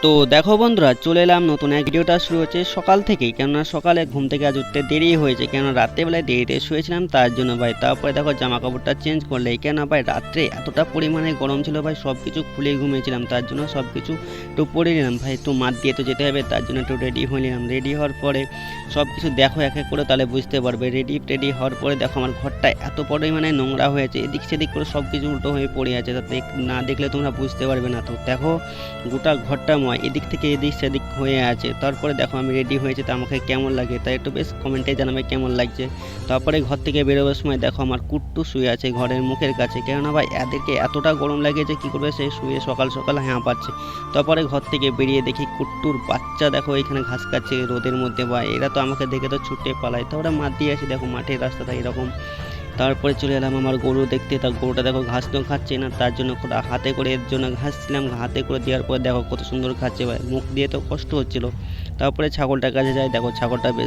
তো দেখো বন্ধুরা, চলে এলাম নতুন এক ভিডিওটা শুরু হচ্ছে সকাল থেকেই, কেননা সকালে ঘুম থেকে আজ উঠতে দেরি হয়েছে, কেননা রাত্রেবেলায় দেরিতে শুয়েছিলাম তার জন্য ভাই। তারপরে দেখো জামা কাপড়টা চেঞ্জ করলে, কেন ভাই রাত্রে এতটা পরিমাণে গরম ছিল ভাই, সব কিছু খুলে ঘুমিয়েছিলাম, তার জন্য সব কিছু একটু পরে নিলাম ভাই। একটু মাঠ দিয়ে তো যেতে হবে, তার জন্য একটু রেডি হয়ে নিলাম। রেডি হওয়ার পরে সব কিছু দেখো এক এক করে, তাহলে বুঝতে পারবে। রেডি হওয়ার পরে দেখো আমার ঘরটা এত পরিমাণে নোংরা হয়েছে, এদিক সেদিক করে সব কিছু উল্টো হয়ে পড়ে আছে, তাতে না দেখলে তোমরা বুঝতে পারবে না। তো দেখো গোটা ঘরটা এদিক থেকে এদিক সেদিক হয়ে আছে। তারপরে দেখো আমি রেডি হয়েছে, তো আমাকে কেমন লাগে তাই একটু বেশ কমেন্টে জানাবে কেমন লাগছে। তারপরে ঘর থেকে বেরোবার সময় দেখো আমার কুট্টু শুয়ে আছে ঘরের মুখের কাছে, কেননা ভাই এদেরকে এতটা গরম লাগে যে কী করবে, সে শুয়ে সকাল সকাল পাচ্ছে। তারপরে ঘর থেকে বেরিয়ে দেখি কুট্টুর বাচ্চা দেখো এখানে ঘাস খাচ্ছে রোদের মধ্যে, বা এরা তো আমাকে দেখে তো ছুটে পালায়। তারপরে মাঠ দিয়ে আসি, দেখো মাঠের রাস্তাটা এরকম। তারপরে চলে এলাম আমার গরু দেখতে। তার গরুটা দেখো ঘাস তো খাচ্ছে না, তার জন্য হাতে করে এর জন্য ঘাস ছিলাম, হাতে করে দেওয়ার পরে দেখো কত সুন্দর খাচ্ছে ভাই, মুখ দিয়ে তো কষ্ট হচ্ছিল। তারপরে ছাগলটার কাছে যাই, দেখো ছাগলটা বেশ